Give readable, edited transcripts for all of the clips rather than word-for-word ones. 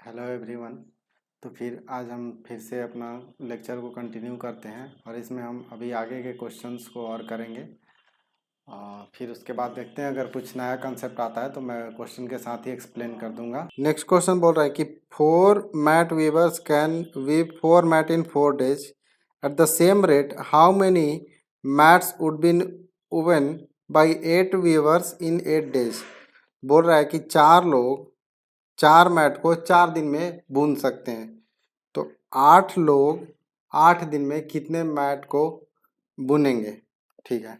Hello everyone. तो फिर आज हम फिर से अपना लेक्चर को कंटिन्यू करते हैं और इसमें हम अभी आगे के क्वेश्चंस को और करेंगे। फिर उसके बाद देखते हैं, अगर कुछ नया कंसेप्ट आता है तो मैं क्वेश्चन के साथ ही एक्सप्लेन कर दूंगा। नेक्स्ट क्वेश्चन बोल रहा है कि 4 mat weavers can weave 4 mat in 4 days at the same rate, how many mats would be woven by 8 weavers in 8 days। बोल रहा है कि 4 लोग 4 मैट को 4 दिन में बुन सकते हैं, तो 8 लोग 8 दिन में कितने मैट को बुनेंगे। ठीक है,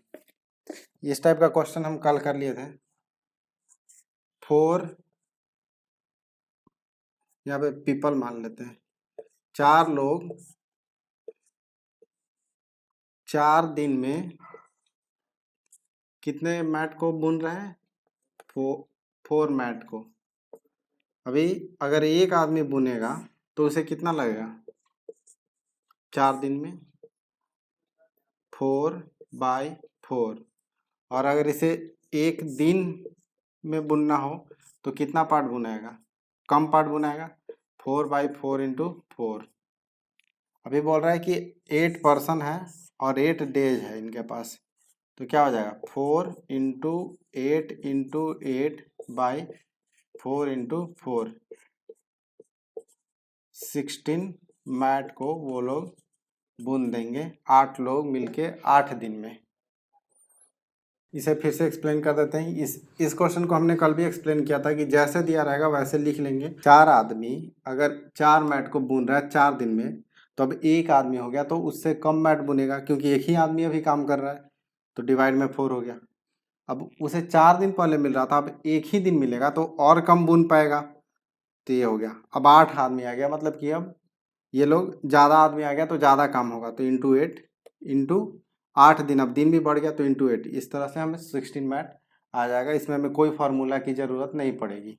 इस टाइप का क्वेश्चन हम कल कर लिए थे। 4 यहाँ पे पीपल मान लेते हैं, 4 लोग 4 दिन में कितने मैट को बुन रहे हैं, 4 मैट को। अभी अगर एक आदमी बुनेगा तो उसे कितना लगेगा 4 दिन में, 4/4। और अगर इसे एक दिन में बुनना हो तो कितना पार्ट बुनाएगा, कम पार्ट बुनाएगा, 4/4 इंटू 4। अभी बोल रहा है कि 8 पर्सन है और 8 डेज है इनके पास, तो क्या हो जाएगा 4 इंटू 8/4 इंटू 4, 16 मैट को वो लोग बुन देंगे, 8 लोग मिलके 8 दिन में। इसे फिर से एक्सप्लेन कर देते हैं। इस क्वेश्चन को हमने कल भी एक्सप्लेन किया था कि जैसे दिया रहेगा वैसे लिख लेंगे। 4 आदमी अगर 4 मैट को बुन रहा है 4 दिन में, तो अब एक आदमी हो गया तो उससे कम मैट बुनेगा, क्योंकि एक ही आदमी अभी काम कर रहा है, तो डिवाइड में 4 हो गया। अब उसे 4 दिन पहले मिल रहा था, अब एक ही दिन मिलेगा तो और कम बुन पाएगा, तो ये हो गया। अब 8 आदमी आ गया, मतलब कि अब ये लोग ज़्यादा आदमी आ गया तो ज़्यादा काम होगा, तो इंटू 8 इंटू 8 दिन, अब दिन भी बढ़ गया तो इंटू 8। इस तरह से हमें 16 मैट आ जाएगा। इसमें हमें कोई फार्मूला की ज़रूरत नहीं पड़ेगी।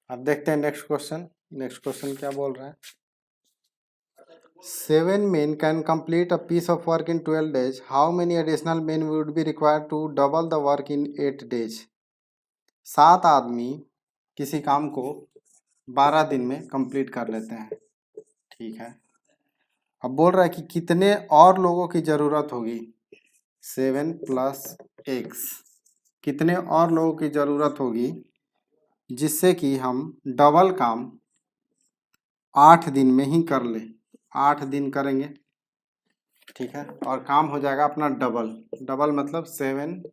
अब देखते हैं नेक्स्ट क्वेश्चन। नेक्स्ट क्वेश्चन क्या बोल रहा है, 7 men can complete a piece of work in 12 days. How many additional men would be required to double the work in 8 days? 7 आदमी किसी काम को 12 दिन में कंप्लीट कर लेते हैं। ठीक है, अब बोल रहा है कि कितने और लोगों की ज़रूरत होगी, 7 + x, कितने और लोगों की ज़रूरत होगी जिससे कि हम डबल काम 8 दिन में ही कर ले। 8 दिन करेंगे, ठीक है, और काम हो जाएगा अपना डबल। डबल मतलब 7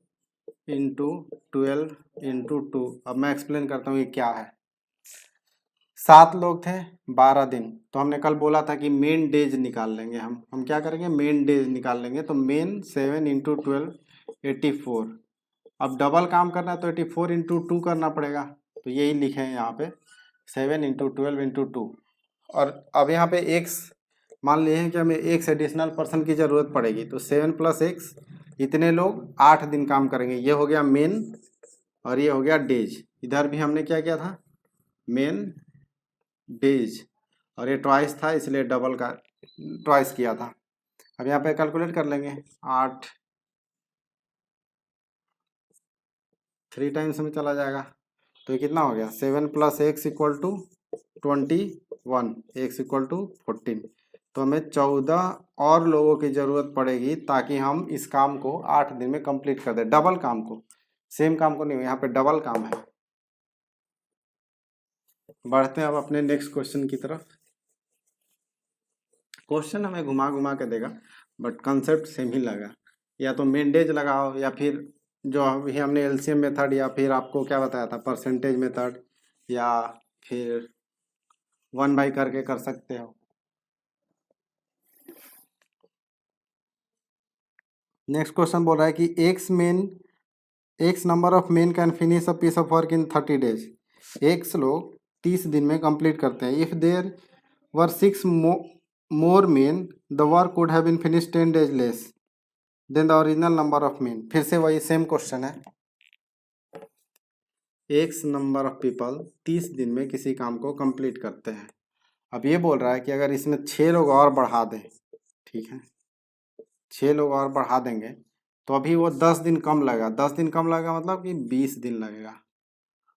इंटू 12 इंटू 2। अब मैं एक्सप्लेन करता हूँ ये क्या है। 7 लोग थे 12 दिन, तो हमने कल बोला था कि मेन डेज निकाल लेंगे। हम क्या करेंगे, मेन डेज निकाल लेंगे। तो मेन 7 इंटू 12 84। अब डबल काम करना है तो 84 इंटू 2 करना पड़ेगा, तो यही लिखे हैं यहाँ पे 7 इंटू 12 इंटू 2। और अब यहाँ पे एक्स मान लिए हैं कि हमें एक्स एडिशनल पर्सन की ज़रूरत पड़ेगी, तो 7 + x, इतने लोग 8 दिन काम करेंगे। ये हो गया मेन और ये हो गया डेज। इधर भी हमने क्या किया था, मेन डेज, और ये ट्वाइस था इसलिए डबल का ट्वाइस किया था। अब यहाँ पे कैलकुलेट कर लेंगे, 8 3 टाइम्स में चला जाएगा, तो ये कितना हो गया, 7 + x = 21, x = 14। तो हमें 14 और लोगों की ज़रूरत पड़ेगी ताकि हम इस काम को 8 दिन में कंप्लीट कर दें। डबल काम को, सेम काम को नहीं, यहाँ पे डबल काम है। बढ़ते हैं अब अपने नेक्स्ट क्वेश्चन की तरफ। क्वेश्चन हमें घुमा घुमा के देगा, बट कंसेप्ट सेम ही लगा। या तो मेन डेज लगाओ, या फिर जो अभी हमने एलसीएम मेथड, या फिर आपको क्या बताया था परसेंटेज मेथड, या फिर 1/, करके कर सकते हो। नेक्स्ट क्वेश्चन बोल रहा है कि x number of men can finish a piece of work in 30 days. X लोग 30 दिन में कंप्लीट करते हैं। If there were 6 more men, the work would have been finish 10 days less than the original number of men. फिर से वही same question है। X number of people 30 दिन में किसी काम को कंप्लीट करते हैं, अब ये बोल रहा है कि अगर इसमें 6 लोग और बढ़ा दें, ठीक है, 6 लोग और बढ़ा देंगे तो अभी वो 10 दिन कम लगेगा। 10 दिन कम लगेगा मतलब कि 20 दिन लगेगा।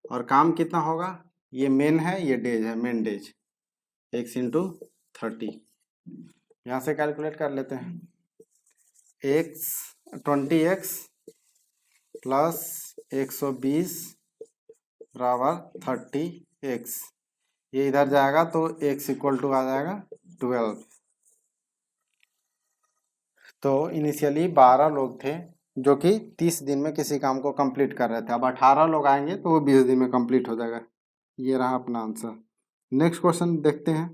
और काम कितना होगा, ये मेन है, ये डेज है, मेन डेज, x इंटू 30। यहाँ से कैलकुलेट कर लेते हैं, x 20x प्लस 120 बराबर 30x। ये इधर जाएगा तो x इक्वल टू आ जाएगा 12। तो इनिशियली 12 लोग थे जो कि 30 दिन में किसी काम को कंप्लीट कर रहे थे। अब 18 लोग आएंगे तो वो 20 दिन में कंप्लीट हो जाएगा। ये रहा अपना आंसर। नेक्स्ट क्वेश्चन देखते हैं।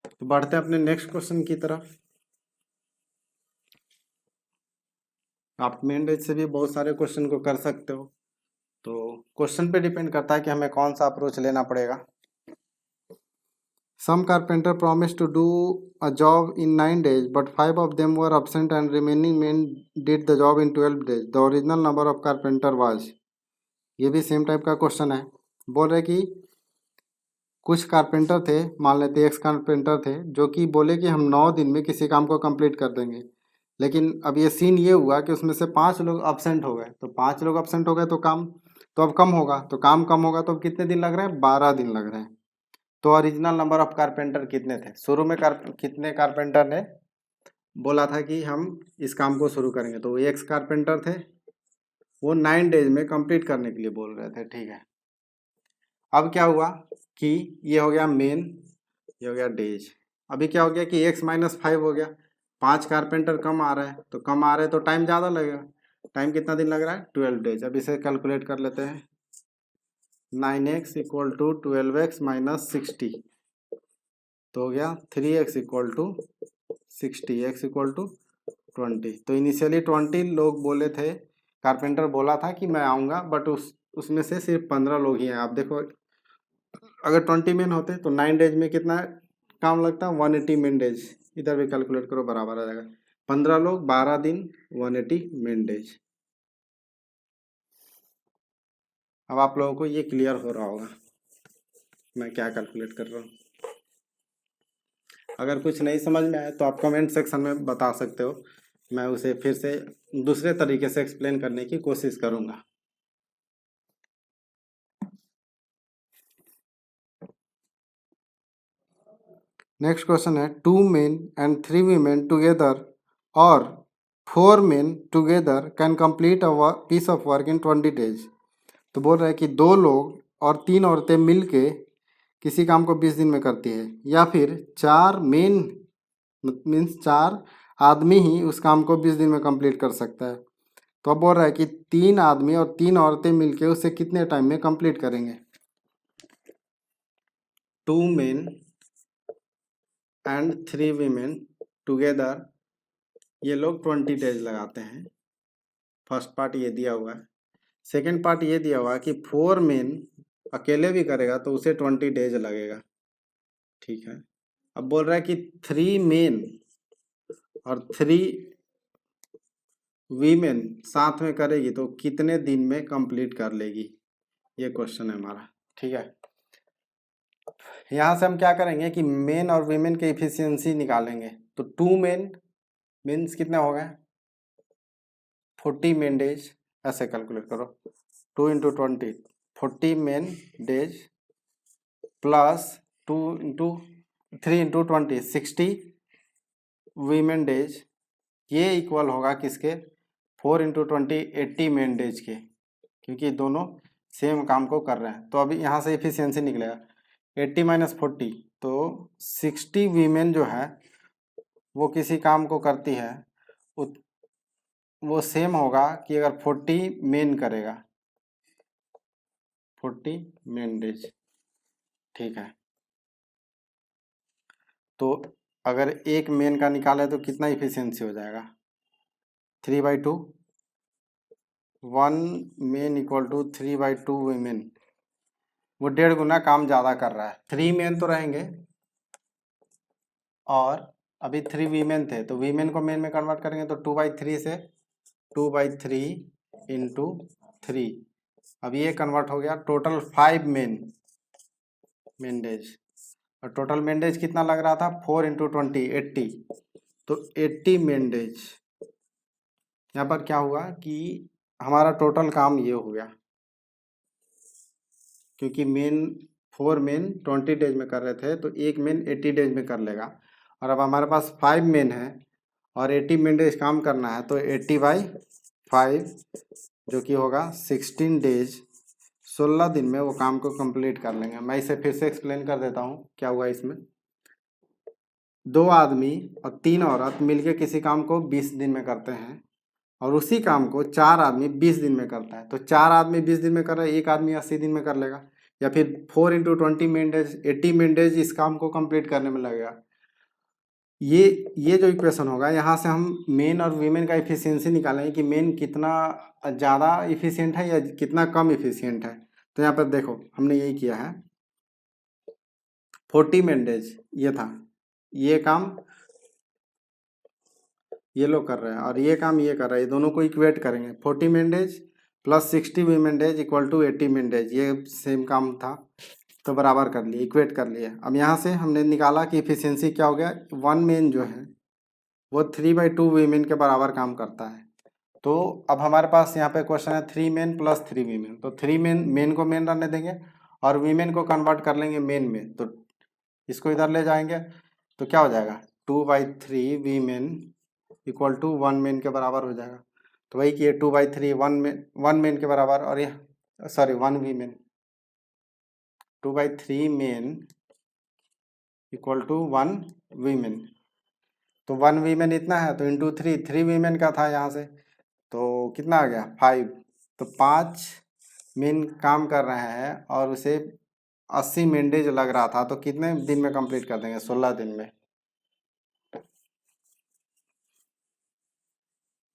तो बढ़ते हैं अपने नेक्स्ट क्वेश्चन की तरफ। आप मेन डेज से भी बहुत सारे क्वेश्चन को कर सकते हो, तो क्वेश्चन पे डिपेंड करता है कि हमें कौन सा अप्रोच लेना पड़ेगा। Some carpenter promised to do a job in 9 days, but 5 of them were absent and remaining men did the job in 12 days. The original number of carpenter was। ये भी सेम टाइप का question है। बोल रहे कि कुछ carpenter थे, मान लेते एक्स कारपेंटर थे, जो कि बोले कि हम 9 दिन में किसी काम को कंप्लीट कर देंगे। लेकिन अब ये सीन ये हुआ कि उसमें से 5 लोग अब्सेंट हो गए। तो 5 लोग अब्सेंट हो गए तो काम तो अब कम होगा। तो काम कम होगा तो अब कितने दिन लग रहे हैं, 12 दिन लग रहे हैं। तो ओरिजिनल नंबर ऑफ कारपेंटर कितने थे, शुरू में कितने कारपेंटर ने बोला था कि हम इस काम को शुरू करेंगे, तो वो एक्स कारपेंटर थे, वो 9 डेज में कंप्लीट करने के लिए बोल रहे थे, ठीक है। अब क्या हुआ कि ये हो गया मेन, ये हो गया डेज। अभी क्या हो गया कि x माइनस 5 हो गया, 5 कारपेंटर कम आ रहा है, तो कम आ रहे हैं तो टाइम ज़्यादा लगेगा। टाइम कितना दिन लग रहा है, 12 डेज। अब इसे कैलकुलेट कर लेते हैं। 9x equal to 12x minus 60, तो हो गया 3x equal to 60, x equal to 20। तो इनिशियली 20 लोग बोले थे, कारपेंटर बोला था कि मैं आऊँगा, बट उसमें से सिर्फ 15 लोग ही हैं। आप देखो, अगर 20 मेन होते तो 9 डेज में कितना काम लगता, 180 मेन डेज। इधर भी कैलकुलेट करो, बराबर आ जाएगा। 15 लोग 12 दिन 180 मेन डेज। अब आप लोगों को ये क्लियर हो रहा होगा मैं क्या कैलकुलेट कर रहा हूँ। अगर कुछ नहीं समझ में आए तो आप कमेंट सेक्शन में बता सकते हो, मैं उसे फिर से दूसरे तरीके से एक्सप्लेन करने की कोशिश करूँगा। नेक्स्ट क्वेश्चन है, 2 men and 3 women together or 4 men together can complete a piece of work in 20 days। तो बोल रहा है कि 2 लोग और 3 औरतें मिलके किसी काम को 20 दिन में करती है, या फिर 4 मेन मीन्स 4 आदमी ही उस काम को 20 दिन में कंप्लीट कर सकता है। तो अब बोल रहा है कि 3 आदमी और 3 औरतें मिलके उसे कितने टाइम में कंप्लीट करेंगे। 2 men एंड 3 वीमेन टुगेदर, ये लोग 20 डेज लगाते हैं। फर्स्ट पार्ट ये दिया हुआ है। सेकेंड पार्ट ये दिया हुआ है कि 4 मेन अकेले भी करेगा तो उसे 20 डेज लगेगा, ठीक है। अब बोल रहा है कि 3 मेन और 3 वीमेन साथ में करेगी तो कितने दिन में कंप्लीट कर लेगी, ये क्वेश्चन है हमारा, ठीक है। यहाँ से हम क्या करेंगे कि मेन और वीमेन के इफिशियंसी निकालेंगे। तो 2 मेन मीन्स कितने हो गए, 40 मेन डेज, ऐसे कैलकुलेट करो। 2 into 20, 40 men days plus 2 into 3 into 20, 60 women days. ये इक्वल होगा किसके, 4 इंटू 20, 80 मेन डेज के, क्योंकि दोनों सेम काम को कर रहे हैं। तो अभी यहाँ से इफिशियंसी निकलेगा 80 माइनस 40, तो 60 वीमेन जो है वो किसी काम को करती है, वो सेम होगा कि अगर 40 मेन करेगा, 40 मेन डेज, ठीक है। तो अगर एक मेन का निकाले तो कितना इफिशियंसी हो जाएगा, 3/2। 1 मेन इक्वल टू 3/2 वीमेन, वो 1.5 गुना काम ज़्यादा कर रहा है। 3 मेन तो रहेंगे और अभी 3 वीमेन थे, तो वीमेन को मेन में कन्वर्ट करेंगे तो 2/3 से 2/3 इंटू 3। अब ये कन्वर्ट हो गया, टोटल 5 मेन मेन डेज, और टोटल मेन डेज कितना लग रहा था, 4 इंटू 20 80, तो 80 मेन डेज। यहाँ पर क्या हुआ कि हमारा टोटल काम ये हो गया, क्योंकि मेन 4 मेन 20 डेज में कर रहे थे तो एक मेन 80 डेज में कर लेगा। और अब हमारे पास 5 मेन है और 80 मेन डेज काम करना है, तो 80/5 जो कि होगा 16 डेज, 16 दिन में वो काम को कंप्लीट कर लेंगे। मैं इसे फिर से एक्सप्लेन कर देता हूँ क्या हुआ इसमें। 2 आदमी और 3 औरत मिलके किसी काम को 20 दिन में करते हैं, और उसी काम को 4 आदमी 20 दिन में करता है। तो 4 आदमी 20 दिन में कर रहा है, एक आदमी 80 दिन में कर लेगा। या फिर 4 into 20 main days, 80 men days इस काम को कंप्लीट करने में लगेगा। ये जो इक्वेशन होगा, यहाँ से हम मेन और वीमेन का इफिशियंसी निकालेंगे कि मेन कितना ज़्यादा इफिशियंट है या कितना कम इफिशियंट है। तो यहाँ पर देखो हमने यही किया है, 40 मेन डेज ये था, ये काम ये लोग कर रहे हैं और ये काम ये कर रहे हैं, ये दोनों को इक्वेट करेंगे। 40 men days plus 60 women days equal to 80 men days, ये सेम काम था तो बराबर कर लिए, इक्वेट कर लिए। अब यहाँ से हमने निकाला कि इफिशियंसी क्या हो गया, 1 मेन जो है वो 3/2 वीमेन के बराबर काम करता है। तो अब हमारे पास यहाँ पे क्वेश्चन है 3 मेन प्लस 3 वीमेन, तो 3 मेन को मेन रहने देंगे और वीमेन को कन्वर्ट कर लेंगे मेन में, तो इसको इधर ले जाएंगे तो क्या हो जाएगा, 2/3 वीमेन इक्वल टू 1 मेन के बराबर हो जाएगा। तो वही कि 2/3 1 मेन के बराबर, और ये sorry 1 women, 2/3 men equal to 1 women. तो 1 वीमेन इतना है तो इंटू 3 वीमेन का था यहाँ से, तो कितना आ गया 5। तो 5 मेन काम कर रहे हैं और उसे 80 मेन डेज लग रहा था, तो कितने दिन में कंप्लीट कर देंगे, 16 दिन में।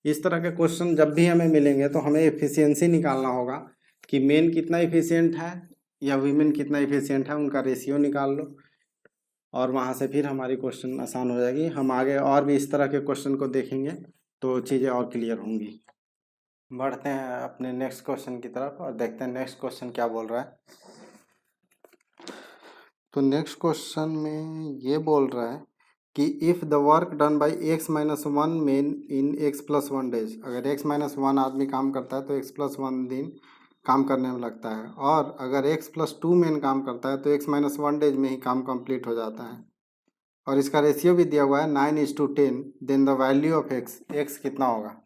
इस तरह के क्वेश्चन जब भी हमें मिलेंगे तो हमें एफिशिएंसी निकालना होगा कि मेन कितना एफिशिएंट है या वीमेन कितना एफिशिएंट है, उनका रेशियो निकाल लो और वहाँ से फिर हमारी क्वेश्चन आसान हो जाएगी। हम आगे और भी इस तरह के क्वेश्चन को देखेंगे तो चीज़ें और क्लियर होंगी। बढ़ते हैं अपने नेक्स्ट क्वेश्चन की तरफ और देखते हैं नेक्स्ट क्वेश्चन क्या बोल रहा है। तो नेक्स्ट क्वेश्चन में ये बोल रहा है कि if the work done by x-1 main in x+1 days, अगर x-1 आदमी काम करता है तो x+1 दिन काम करने में लगता है, और अगर x+2 मेन काम करता है तो x-1 डेज में ही काम कंप्लीट हो जाता है। और इसका रेशियो भी दिया हुआ है 9:10, then the value of x कितना होगा।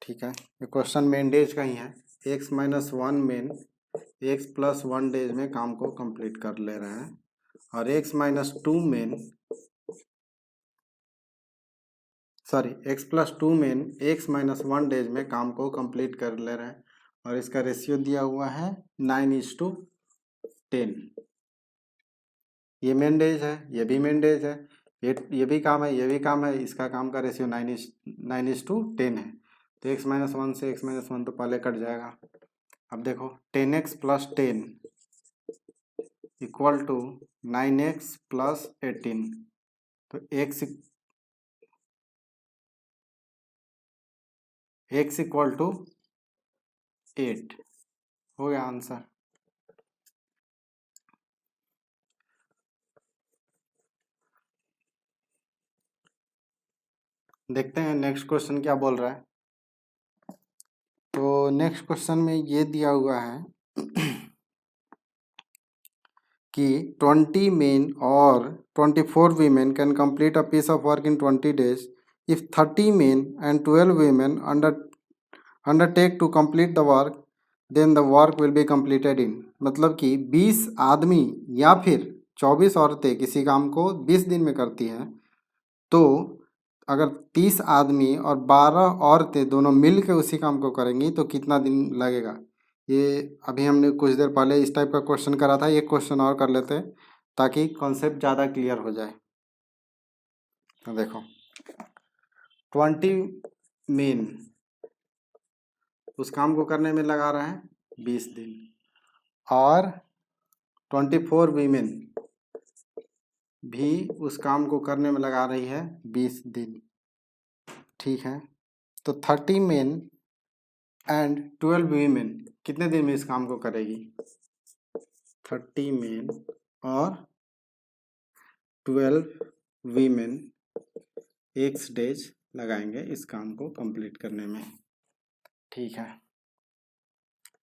ठीक है, ये क्वेश्चन मेन डेज का ही है। x-1 मेन x+1 डेज में काम को कंप्लीट कर ले रहे हैं, और x-2 main x+2 main x-1 days में काम को कंप्लीट कर ले रहे हैं, और इसका रेशियो दिया हुआ है 9:10। ये मेन डेज है, ये भी मेन डेज है, ये भी काम है, ये भी काम है, इसका काम का रेशियो 9:10 है। तो x-1 से x-1 तो पहले कट जाएगा। अब देखो 10x + 10 इक्वल टू 9x + 18, तो x इक्वल टू 8 हो गया आंसर। देखते हैं नेक्स्ट क्वेश्चन क्या बोल रहा है। तो नेक्स्ट क्वेश्चन में ये दिया हुआ है कि 20 men or 24 women can complete a piece of work in 20 days if 30 men and 12 women undertake to complete the work, then the work will be completed in, मतलब कि 20 आदमी या फिर 24 औरतें किसी काम को 20 दिन में करती हैं, तो अगर 30 आदमी और 12 औरतें दोनों मिल के उसी काम को करेंगी तो कितना दिन लगेगा। ये अभी हमने कुछ देर पहले इस टाइप का क्वेश्चन करा था, एक क्वेश्चन और कर लेते हैं ताकि कॉन्सेप्ट ज़्यादा क्लियर हो जाए। तो देखो 20 मेन उस काम को करने में लगा रहे हैं 20 दिन, और 24 वीमेन भी उस काम को करने में लगा रही है 20 दिन। ठीक है, तो 30 मेन एंड 12 वीमेन कितने दिन में इस काम को करेगी। 30 मेन और 12 वीमेन एक्स डेज लगाएंगे इस काम को कंप्लीट करने में। ठीक है,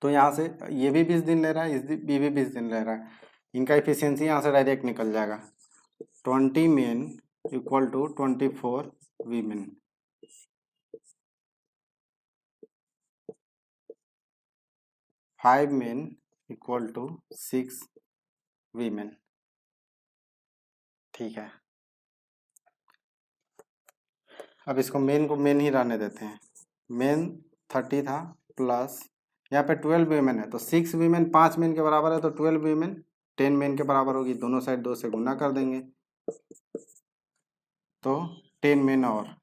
तो यहाँ से ये भी 20 दिन ले रहा है, ये भी 20 दिन ले रहा है, इनका एफिशिएंसी यहाँ से डायरेक्ट निकल जाएगा। 20 men equal to 24 women. 5 men equal to 6 women. ठीक है, अब इसको मेन को मेन ही रहने देते हैं। मेन 30 था प्लस यहाँ पे 12 वीमेन है, तो 6 वीमेन 5 मेन के बराबर है, तो 12 वीमेन 10 मेन के बराबर होगी। दोनों साइड 2 से गुना कर देंगे तो 10 मेन। और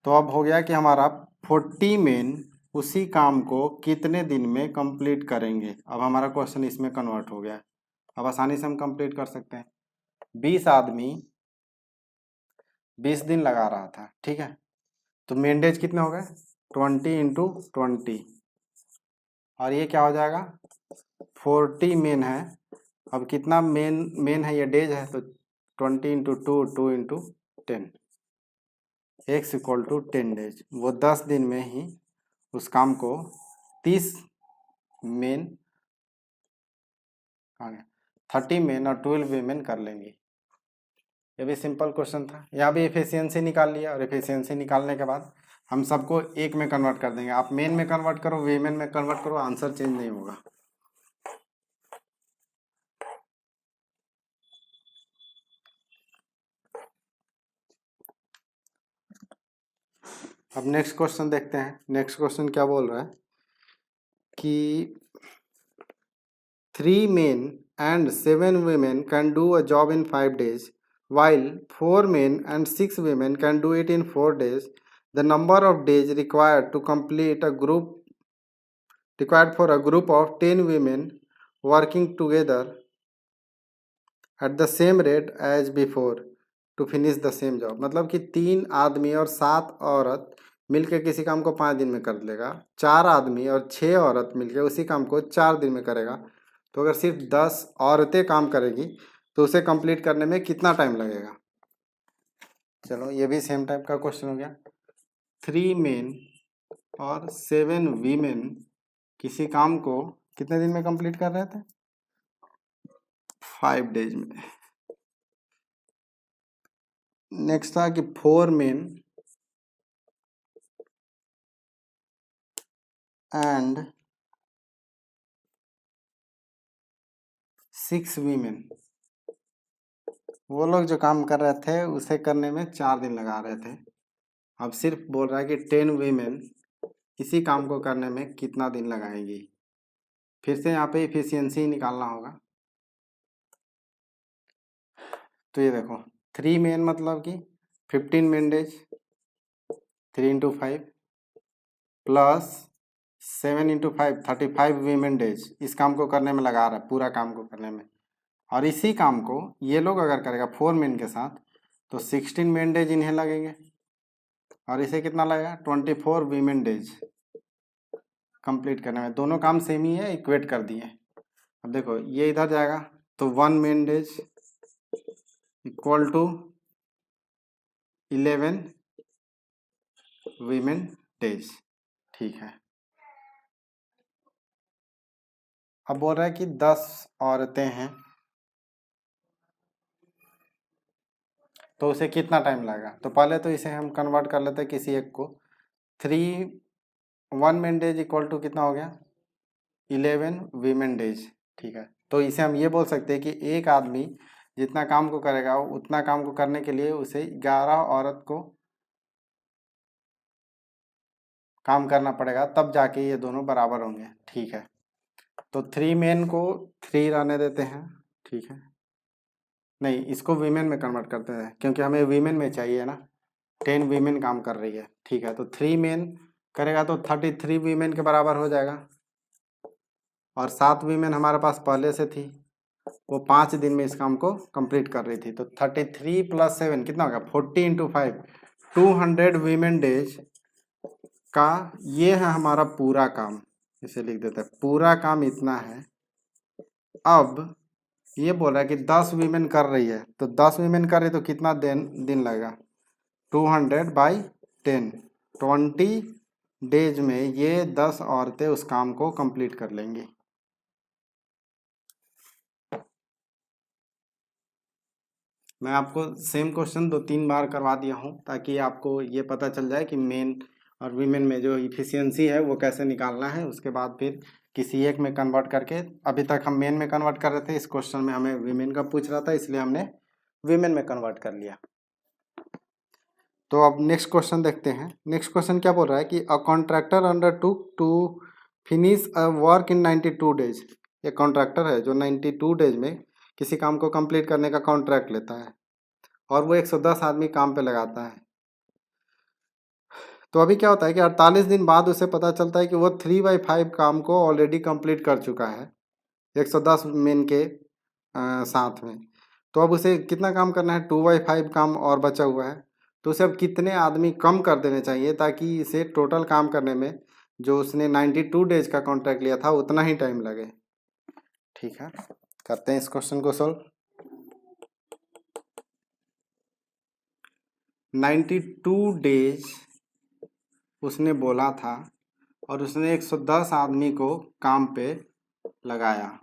तो अब हो गया कि हमारा 40 मेन उसी काम को कितने दिन में कंप्लीट करेंगे। अब हमारा क्वेश्चन इसमें कन्वर्ट हो गया, अब आसानी से हम कंप्लीट कर सकते हैं। 20 आदमी 20 दिन लगा रहा था, ठीक है, तो मेन डेज कितने हो गए 20 इंटू 20, और ये क्या हो जाएगा 40 मेन है। अब कितना मेन है, ये डेज है, तो 20 into 2 2 into 10 x equal to 10 days. वो 10 दिन में ही उस काम को 30 मेन 30 मेन और 12 वीमेन कर लेंगे। ये भी सिंपल क्वेश्चन था, यहाँ भी एफिशिएंसी निकाल लिया, और एफिशिएंसी निकालने के बाद हम सबको एक में कन्वर्ट कर देंगे। आप मेन में कन्वर्ट करो, वीमेन में कन्वर्ट करो, आंसर चेंज नहीं होगा। अब नेक्स्ट क्वेश्चन देखते हैं। नेक्स्ट क्वेश्चन क्या बोल रहा है कि 3 men and 7 women can do a job in 5 days, while 4 men and 6 women can do it in 4 days. The number of days required to complete a group required for a group of 10 women working together at the same rate as before to finish the same job। मतलब कि 3 आदमी और 7 औरत मिलके किसी काम को 5 दिन में कर लेगा, 4 आदमी और 6 औरत मिलके उसी काम को 4 दिन में करेगा। तो अगर सिर्फ 10 औरतें काम करेगी तो उसे कंप्लीट करने में कितना टाइम लगेगा। चलो ये भी सेम टाइप का क्वेश्चन हो गया। 3 मेन और 7 वीमेन किसी काम को कितने दिन में कंप्लीट कर रहे थे 5 डेज में। नेक्स्ट था कि 4 मेन एंड 6 वीमेन, वो लोग जो काम कर रहे थे उसे करने में 4 दिन लगा रहे थे। अब सिर्फ बोल रहा है कि 10 वीमेन इसी काम को करने में कितना दिन लगाएगी। फिर से यहाँ पे इफिशियंसी निकालना होगा। तो ये देखो 3 मेन मतलब कि 15 main days 3 into 5 plus 7 into 5 35 women days इस काम को करने में लगा रहा है, पूरा काम को करने में। और इसी काम को ये लोग अगर करेगा 4 मेन के साथ तो 16 मेन डेज इन्हें लगेंगे, और इसे कितना लगेगा 24 वीमेन डेज कंप्लीट करने में। दोनों काम सेम ही है, इक्वेट कर दिए। अब देखो ये इधर जाएगा तो 1 men days equal to 11 women days. ठीक है, अब बोल रहा है कि 10 औरतें हैं तो उसे कितना टाइम लगेगा। तो पहले तो इसे हम कन्वर्ट कर लेते हैं किसी एक को। 1 मेन डेज इक्वल टू कितना हो गया 11 वीमेन डेज। ठीक है, तो इसे हम ये बोल सकते हैं कि एक आदमी जितना काम को करेगा उतना काम को करने के लिए उसे 11 औरत को काम करना पड़ेगा, तब जाके ये दोनों बराबर होंगे। ठीक है, तो 3 मेन को 3 रहने देते हैं। ठीक है, नहीं इसको वीमेन में कन्वर्ट करते हैं क्योंकि हमें वीमेन में चाहिए ना, 10 वीमेन काम कर रही है। ठीक है, तो 3 मेन करेगा तो 33 वीमेन के बराबर हो जाएगा, और 7 वीमेन हमारे पास पहले से थी, वो 5 दिन में इस काम को कंप्लीट कर रही थी। तो 33 प्लस 7 कितना होगा 40 इंटू 5 200 वीमेन डेज का ये है हमारा पूरा काम। इसे लिख देते हैं पूरा काम इतना है। अब ये बोल रहा है कि 10 वीमेन कर रही है, तो 10 वीमेन कर रही है तो कितना दिन लगेगा? 200/10, 20 डेज में ये 10 औरतें उस काम को कंप्लीट कर लेंगी। मैं आपको सेम क्वेश्चन 2-3 बार करवा दिया हूँ ताकि आपको ये पता चल जाए कि मेन और वीमेन में जो इफिशियंसी है वो कैसे निकालना है। उसके बाद फिर किसी एक में कन्वर्ट करके, अभी तक हम मेन में कन्वर्ट कर रहे थे, इस क्वेश्चन में हमें वीमेन का पूछ रहा था इसलिए हमने वीमेन में कन्वर्ट कर लिया। तो अब नेक्स्ट क्वेश्चन देखते हैं। नेक्स्ट क्वेश्चन क्या बोल रहा है कि a contractor undertook to finish a work in 92 days. ये कॉन्ट्रैक्टर है जो 92 डेज में किसी काम को कंप्लीट करने का कॉन्ट्रैक्ट लेता है और वो 110 आदमी काम पे लगाता है। तो अभी क्या होता है कि 48 दिन बाद उसे पता चलता है कि वो 3/5 काम को ऑलरेडी कंप्लीट कर चुका है 110 मेन के साथ में। तो अब उसे कितना काम करना है? 2/5 काम और बचा हुआ है। तो उसे अब कितने आदमी कम कर देने चाहिए ताकि इसे टोटल काम करने में जो उसने 92 डेज का कॉन्ट्रैक्ट लिया था उतना ही टाइम लगे। ठीक है, करते हैं इस क्वेश्चन को सॉल्व। 92 डेज उसने बोला था और उसने 110 आदमी को काम पे लगाया।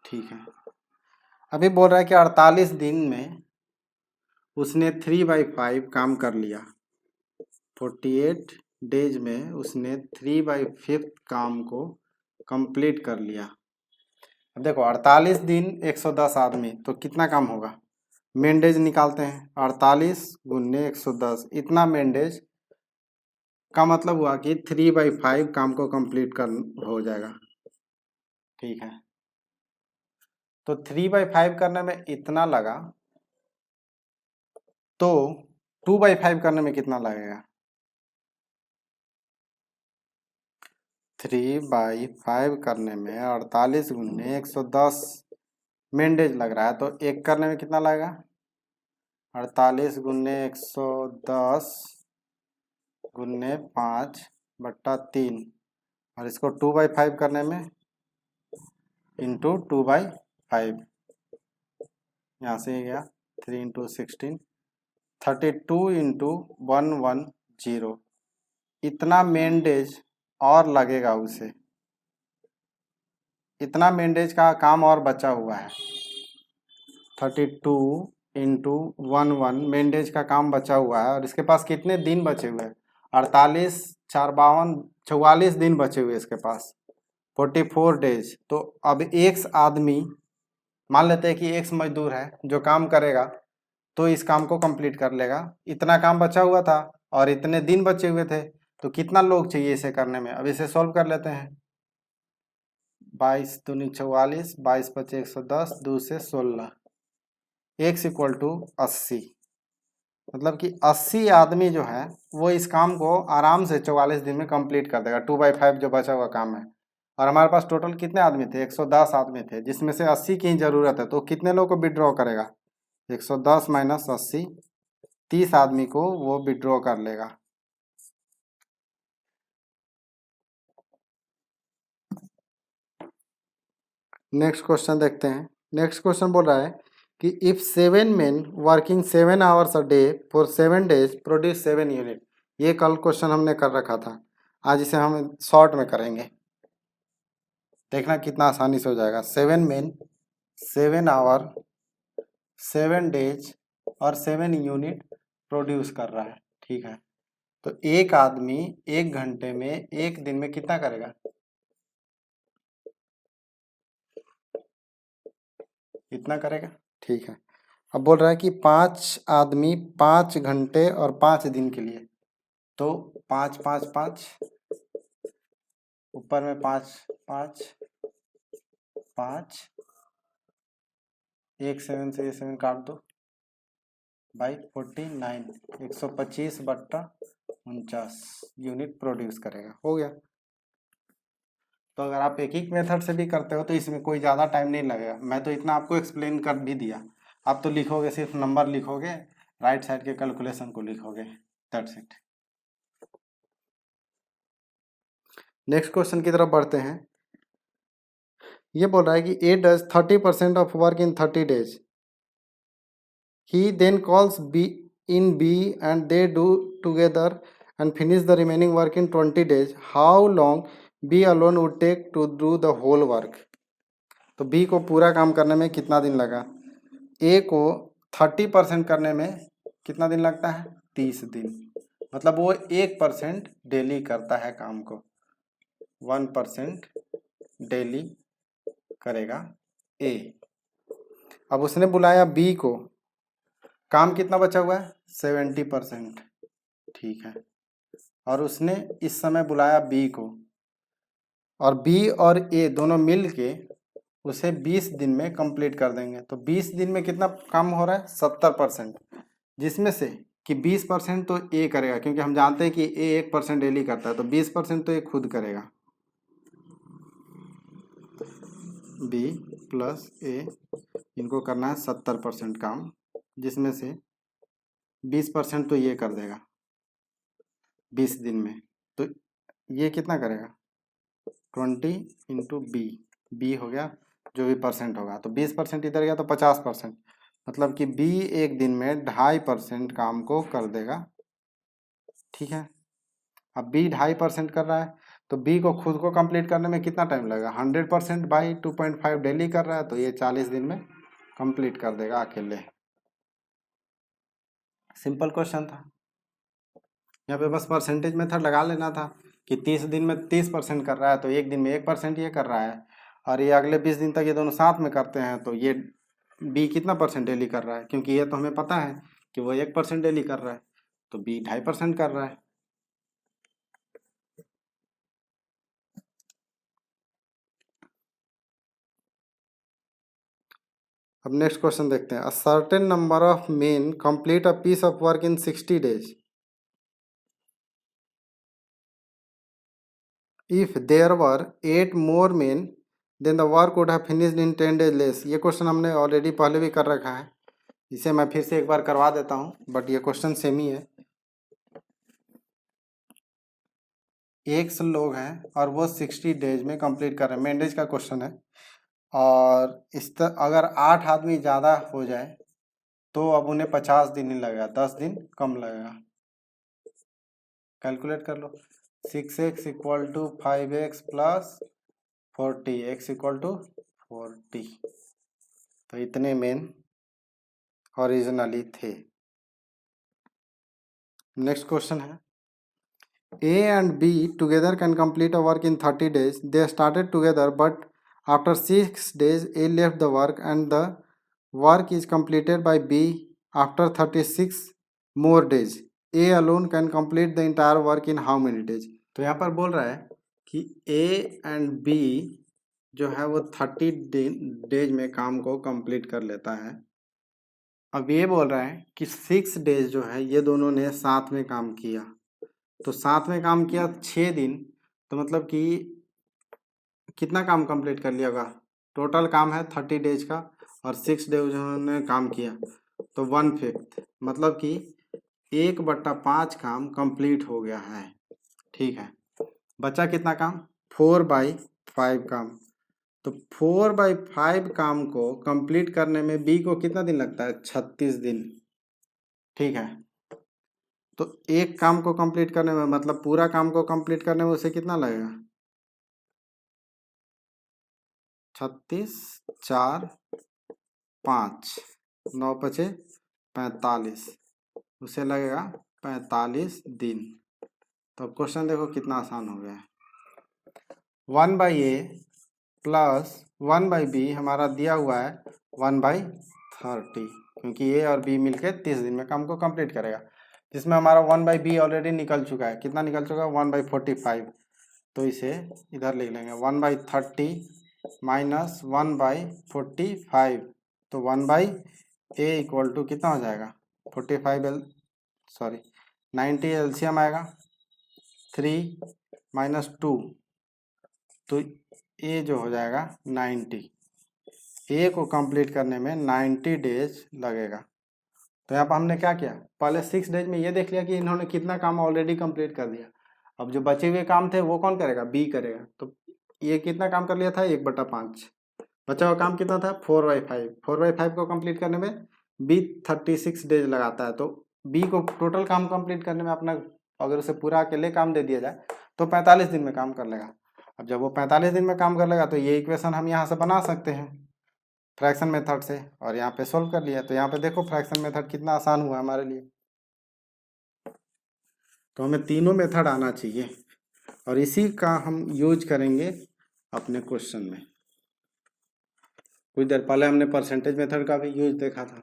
ठीक है, अभी बोल रहा है कि 48 दिन में उसने 3/5 काम कर लिया। 48 डेज में उसने 3/5 काम को कंप्लीट कर लिया। अब देखो 48 दिन 110 आदमी तो कितना काम होगा? मेन डेज निकालते हैं, 48 गुने 110, इतना मेन डेज का मतलब हुआ कि 3/5 काम को कंप्लीट कर हो जाएगा। ठीक है, तो 3/5 करने में इतना लगा, तो 2/5 करने में कितना लगेगा? 3/5 करने में 48 गुने 110 मेन डेज लग रहा है, तो एक करने में कितना लगेगा? 48 गुने 110 गुने 5/3, और इसको 2/5 करने में इंटू 2/5, यहाँ से गया 3 × 16, 32 इंटू 110, इतना मेन डेज और लगेगा उसे, इतना मेन डेज का काम और बचा हुआ है। 32 इंटू 11 मेन डेज का काम बचा हुआ है और इसके पास कितने दिन बचे हुए हैं? 48 4 52 44 दिन बचे हुए इसके पास, 44 डेज। तो अब एक आदमी, मान लेते हैं कि एक मजदूर है जो काम करेगा तो इस काम को कंप्लीट कर लेगा। इतना काम बचा हुआ था और इतने दिन बचे हुए थे, तो कितना लोग चाहिए इसे करने में? अब इसे सॉल्व कर लेते हैं। 22 दूनी 44, 22 × 5 110, 2 से 16, x = 80। मतलब कि 80 आदमी जो है वो इस काम को आराम से 44 दिन में कंप्लीट कर देगा, 2/5 जो बचा हुआ काम है। और हमारे पास टोटल कितने आदमी थे? 110 आदमी थे, जिसमें से 80 की ही ज़रूरत है, तो कितने लोग को विड्रॉ करेगा? 110 - 80, 30 आदमी को वो विड्रॉ कर लेगा। नेक्स्ट क्वेश्चन देखते हैं। नेक्स्ट क्वेश्चन बोल रहा है कि if 7 men working 7 hours a day for 7 days produce 7 unit. ये कल क्वेश्चन हमने कर रखा था, आज इसे हम शॉर्ट में करेंगे। देखना कितना आसानी से हो जाएगा। 7 men 7 hour 7 days और 7 यूनिट प्रोड्यूस कर रहा है। ठीक है, तो एक आदमी 1 घंटे में 1 दिन में कितना करेगा? इतना करेगा। ठीक है, अब बोल रहा है कि 5 आदमी 5 घंटे और 5 दिन के लिए, तो 5 5 5, ऊपर में 5 5 5, 1 7 से ये 7 काट दो, बाई 49, 125/49 यूनिट प्रोड्यूस करेगा। हो गया। तो अगर आप एक ही मेथड से भी करते हो तो इसमें कोई ज़्यादा टाइम नहीं लगेगा। मैं तो इतना आपको एक्सप्लेन कर भी दिया, आप तो लिखोगे, सिर्फ नंबर लिखोगे, राइट साइड के कैलकुलेशन को लिखोगे, दैट्स इट। नेक्स्ट क्वेश्चन की तरफ बढ़ते हैं। ये बोल रहा है कि A does 30% of work in 30 days. He then calls B and they do together and finish the remaining work in 20 days. How long B alone would take to do the whole work? तो B को पूरा काम करने में कितना दिन लगा? A को 30% करने में कितना दिन लगता है? 30 दिन। मतलब वो 1% डेली करता है काम को, 1% डेली करेगा A। अब उसने बुलाया B को, काम कितना बचा हुआ है? 70%। ठीक है, और उसने इस समय बुलाया B को, और B और A दोनों मिल के उसे 20 दिन में कंप्लीट कर देंगे। तो 20 दिन में कितना काम हो रहा है? 70%, जिसमें से कि 20% तो A करेगा, क्योंकि हम जानते हैं कि A 1% डेली करता है, तो 20% तो A खुद करेगा। B प्लस A इनको करना है 70% काम, जिसमें से 20% तो ये कर देगा 20 दिन में। तो ये कितना करेगा? 20 इंटू B हो गया जो भी परसेंट होगा, तो 20% इधर गया तो 50%, मतलब कि B एक दिन में 2.5% काम को कर देगा। ठीक है, अब B 2.5% कर रहा है, तो B को खुद को कंप्लीट करने में कितना टाइम लगेगा? 100% बाई 2.5 डेली कर रहा है, तो ये 40 दिन में कंप्लीट कर देगा अकेले। सिंपल क्वेश्चन था, यहाँ पे बस परसेंटेज मेथड लगा लेना था कि 30 दिन में 30% कर रहा है, तो एक दिन में 1% ये कर रहा है, और ये अगले 20 दिन तक ये दोनों साथ में करते हैं, तो ये B कितना परसेंट डेली कर रहा है? क्योंकि ये तो हमें पता है कि वो 1% डेली कर रहा है, तो B 2.5% कर रहा है। अब नेक्स्ट क्वेश्चन देखते हैं। A certain number of men complete a piece of work in 60 days if there were 8 more men then the work would have finished in 10 days less. ये क्वेश्चन हमने ऑलरेडी पहले भी कर रखा है, इसे मैं फिर से एक बार करवा देता हूँ, बट ये क्वेश्चन सेम ही है। एक लोग हैं और वो 60 डेज में कंप्लीट कर रहे हैं, मेन डेज का क्वेश्चन है, और अगर 8 आदमी ज़्यादा हो जाए तो अब उन्हें 50 दिन ही लगेगा, 10 दिन कम लगेगा। कैलकुलेट कर लो। 6x equal to 5x plus 40, x equal to 40, तो इतने मेन ओरिजिनली थे। नेक्स्ट क्वेश्चन है, A and B together can complete a work in 30 days. They started together, but after 6 days, A left the work and the work is completed by B after 36 more days. A alone can complete the entire work in how many days? तो यहाँ पर बोल रहा है कि A and B जो है वो 30 डेज में काम को कंप्लीट कर लेता है। अब ये बोल रहा है कि 6 डेज जो है ये दोनों ने साथ में काम किया, तो साथ में काम किया 6 दिन, तो मतलब कि कितना काम कंप्लीट कर लिया होगा? टोटल काम है 30 डेज का, और 6 डेज उन्होंने काम किया, तो 1/5, मतलब कि 1/5 काम कंप्लीट हो गया है। ठीक है, बचा कितना काम? 4/5 काम। तो 4/5 काम को कंप्लीट करने में B को कितना दिन लगता है? 36 दिन। ठीक है, तो एक काम को कंप्लीट करने में, मतलब पूरा काम को कंप्लीट करने में उसे कितना लगेगा? 36 4 5 9 बचे 45, उसे लगेगा 45 दिन। तो क्वेश्चन देखो कितना आसान हो गया है। 1/A प्लस 1/B हमारा दिया हुआ है 1/30, क्योंकि A और B मिलके 30 दिन में काम को कंप्लीट करेगा, जिसमें हमारा 1/B ऑलरेडी निकल चुका है। कितना निकल चुका है? 1/45, तो इसे इधर लिख लेंगे 1/30 माइनस 1/45, तो 1/A इक्वल टू कितना हो जाएगा? 90 एलसीएम आएगा, 3 माइनस 2, तो A जो हो जाएगा 90। A को कंप्लीट करने में 90 डेज लगेगा। तो यहाँ पर हमने क्या किया? पहले 6 डेज में ये देख लिया कि इन्होंने कितना काम ऑलरेडी कंप्लीट कर दिया। अब जो बचे हुए काम थे वो कौन करेगा? B करेगा। तो ये कितना काम कर लिया था? 1/5। बचा हुआ काम कितना था 4/5। 4/5 को कंप्लीट करने में बी 36 डेज लगाता है, तो बी को टोटल काम कंप्लीट करने में अपना अगर उसे पूरा अकेले काम दे दिया जाए तो 45 दिन में काम कर लेगा। अब जब वो 45 दिन में काम कर लेगा तो ये इक्वेशन हम यहाँ से बना सकते हैं फ्रैक्शन मेथड से, और यहाँ पे सोल्व कर लिया। तो यहाँ पे देखो फ्रैक्शन मेथड कितना आसान हुआ हमारे लिए। तो हमें तीनों मेथड आना चाहिए और इसी का हम यूज करेंगे अपने क्वेश्चन में। कुछ देर पहले हमने परसेंटेज मेथड का भी यूज देखा था।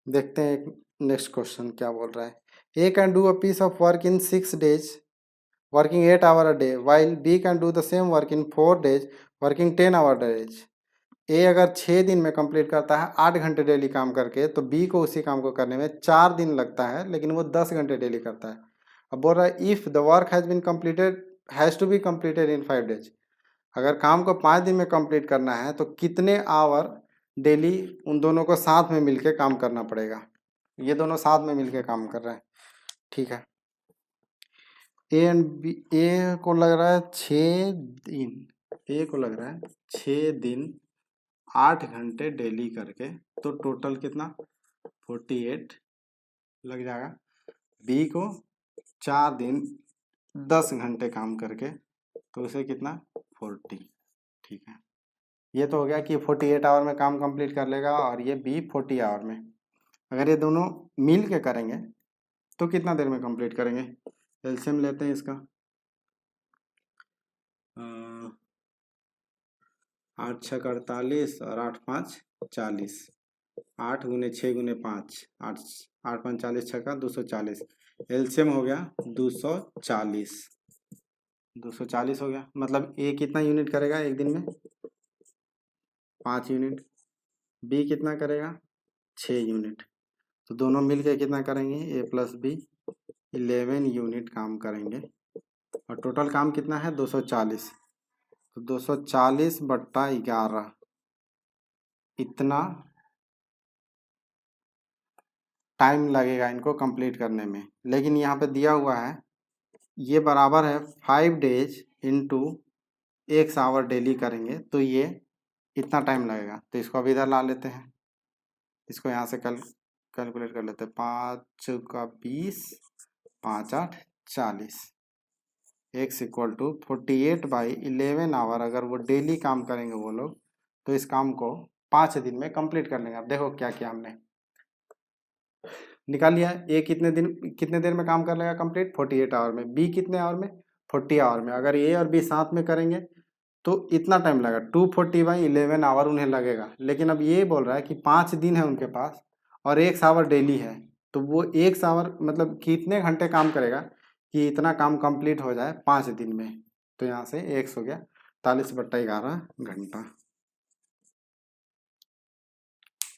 देखते हैं नेक्स्ट क्वेश्चन क्या बोल रहा है। A can do a piece of work in 6 days working 8 hours a day while B can do the same work in 4 days working 10 hours a day। A अगर 6 दिन में कंप्लीट करता है 8 घंटे डेली काम करके, तो बी को उसी काम को करने में 4 दिन लगता है, लेकिन वो 10 घंटे डेली करता है। अब बोल रहा है if the work has been completed has to be completed in 5 days। अगर काम को 5 दिन में कंप्लीट करना है तो कितने आवर डेली उन दोनों को साथ में मिलके काम करना पड़ेगा। ये दोनों साथ में मिलके काम कर रहे हैं, ठीक है। ए एंड बी, ए को लग रहा है 6 दिन, ए को लग रहा है 6 दिन 8 घंटे डेली करके, तो टोटल कितना 48 लग जाएगा। बी को 4 दिन 10 घंटे काम करके, तो उसे कितना 40, ठीक है। ये तो हो गया कि 48 आवर में काम कंप्लीट कर लेगा, और ये बी 40 आवर में। अगर ये दोनों मिल के करेंगे तो कितना देर में कंप्लीट करेंगे। एलसीएम लेते हैं इसका। 8 छः 48 और 8 5 40। 8 गुने 6 गुने 5 8 8 5 40 छक्का 240। एलसीएम हो गया 240। 240 हो गया, मतलब ए कितना यूनिट करेगा एक दिन में 5 यूनिट, बी कितना करेगा 6 यूनिट। तो दोनों मिलकर कितना करेंगे ए प्लस बी 11 यूनिट काम करेंगे, और टोटल काम कितना है 240। तो 240 बट्टा 11 इतना टाइम लगेगा इनको कंप्लीट करने में। लेकिन यहाँ पे दिया हुआ है ये बराबर है 5 days into X hour daily करेंगे, तो ये इतना टाइम लगेगा। तो इसको अभी इधर ला लेते हैं, इसको यहाँ से कैलकुलेट कर लेते हैं। 5 का 20 5 8 40 X इक्वल टू 48/11 आवर। अगर वो डेली काम करेंगे वो लोग, तो इस काम को 5 दिन में कंप्लीट कर लेंगे। अब देखो क्या किया हमने, निकाल लिया ए कितने देर में काम कर लेगा कंप्लीट 48 आवर में, बी कितने आवर में 40 आवर में। अगर ए और बी साथ में करेंगे तो इतना टाइम लगेगा 240/11 आवर उन्हें लगेगा। लेकिन अब ये बोल रहा है कि 5 दिन है उनके पास और 1 आवर डेली है, तो वो 1 आवर मतलब कितने घंटे काम करेगा कि इतना काम कंप्लीट हो जाए 5 दिन में। तो यहाँ से x हो गया 40/11 घंटा।